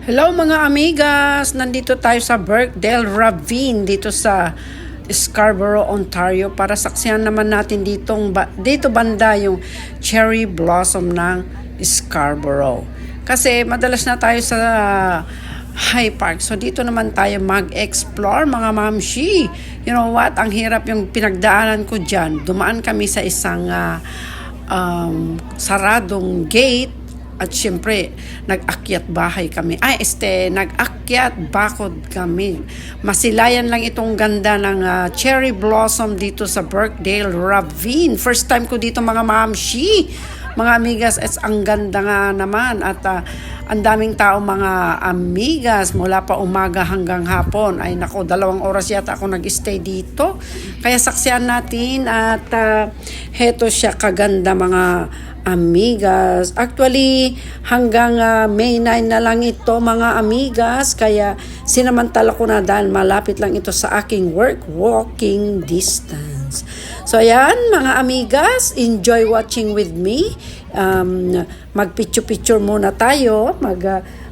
Hello mga amigas! Nandito tayo sa Birkdale Ravine dito sa Scarborough, Ontario para saksihan naman natin dito banda yung cherry blossom ng Scarborough. Kasi madalas na tayo sa High Park. So dito naman tayo mag-explore mga mamshi. You know what? Ang hirap yung pinagdaanan ko dyan. Dumaan kami sa isang saradong gate. At syempre, nag-akyat bahay kami. Nag-akyat bakod kami. Masilayan lang itong ganda ng cherry blossom dito sa Birkdale Ravine. First time ko dito mga mamshi. Mga amigas, ang ganda nga naman. At ang daming tao mga amigas mula pa umaga hanggang hapon. Ay nako, 2 oras yata ako nag-stay dito. Kaya saksiyan natin at heto siya kaganda mga amigas. Actually, hanggang May 9 na lang ito mga amigas. Kaya sinamantala ko na dahil malapit lang ito sa aking walking distance. So ayan mga amigas, enjoy watching with me. Mag-picture-picture muna tayo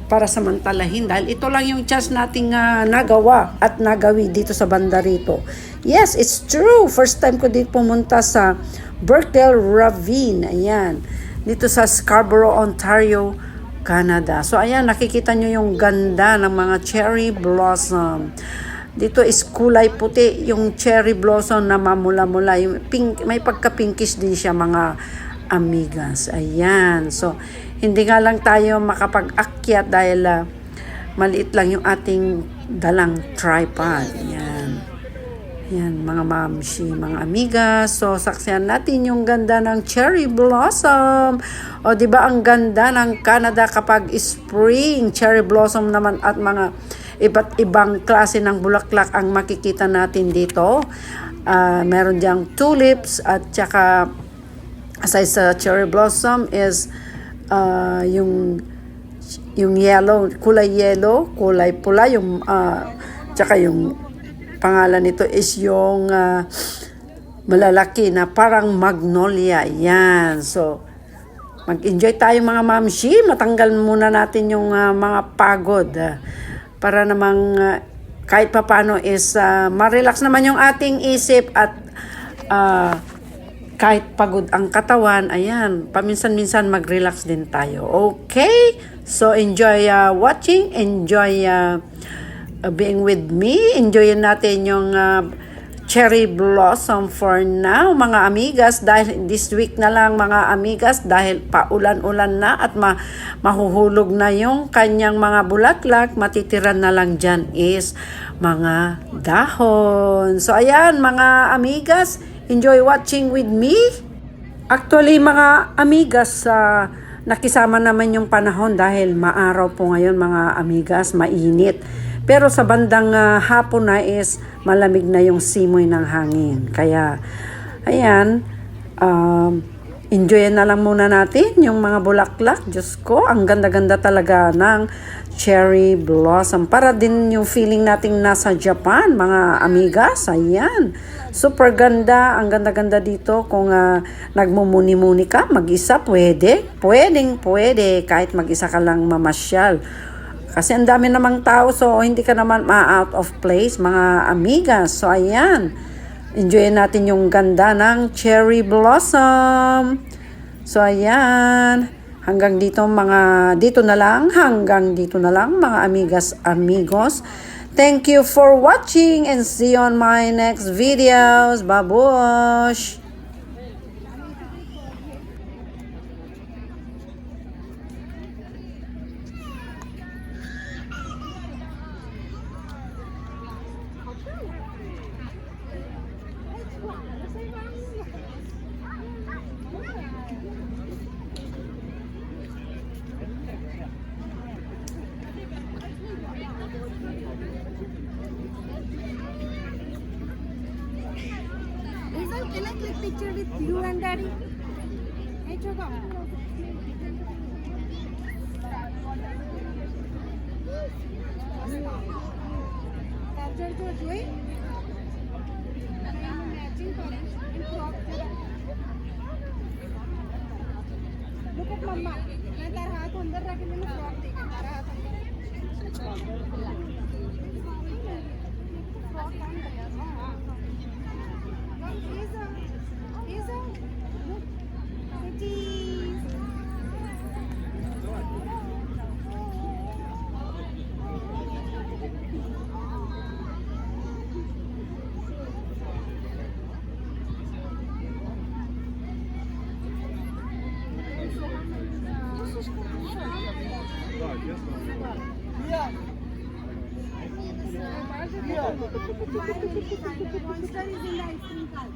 para samantalahin dahil ito lang yung chance nating nagawa at nagawi dito sa banda rito. Yes, it's true. First time ko dito pumunta sa Birkdale Ravine. Ayan. Dito sa Scarborough, Ontario, Canada. So ayan, nakikita nyo yung ganda ng mga cherry blossom. Dito is kulay puti yung cherry blossom na mamula-mula. Yung pink, may pagka-pinkish din siya mga amigas. Ayan. So, hindi nga lang tayo makapag-akyat dahil maliit lang yung ating dalang tripod. Ayan. Yan, mga mamshi, mga amigas. So, saksihan natin yung ganda ng cherry blossom. O, di ba ang ganda ng Canada kapag spring, cherry blossom naman at mga iba't ibang klase ng bulaklak ang makikita natin dito. Meron diyang tulips at saka aside sa cherry blossom is yung yellow, kulay pula, yung tsaka yung pangalan nito is yung malalaki na parang magnolia. Yan. So, mag-enjoy tayo mga mamshi. Matanggal muna natin yung mga pagod. Para namang kahit papano is ma-relax naman yung ating isip at kahit pagod ang katawan, ayan, paminsan-minsan mag-relax din tayo. Okay? So, enjoy watching. Enjoy being with me. Enjoyin natin yung cherry blossom for now mga amigas dahil this week na lang mga amigas dahil paulan-ulan na at mahuhulog na yung kanyang mga bulaklak. Matitiran na lang dyan is mga dahon. So ayan mga amigas, enjoy watching with me. Actually mga amigas, nakisama naman yung panahon dahil maaraw po ngayon mga amigas, mainit. Pero sa bandang hapon na is malamig na yung simoy ng hangin. Kaya, ayan, enjoyin na lang muna natin yung mga bulaklak. Diyos ko, ang ganda-ganda talaga ng cherry blossom. Para din yung feeling nating nasa Japan, mga amigas. Ayan, super ganda. Ang ganda-ganda dito. Kung nagmumuni-muni ka, mag-isa, pwede. Pwede. Kahit mag-isa ka lang mamasyal. Kasi ang dami namang tao, so hindi ka naman ma-out of place, mga amigas. So, ayan. Enjoyin natin yung ganda ng cherry blossom. So, ayan. Hanggang dito na lang, mga amigas, amigos. Thank you for watching and see you on my next videos. Babush! Can I click picture with you and Daddy? Hey, Choco. Capture to Joy. Matching colors and crop. Look at Mama. मैं तारा हाथ अंदर रख के मैंने फ्रॉक देखा तारा हाथ अंदर Monster is in the ice cream cart.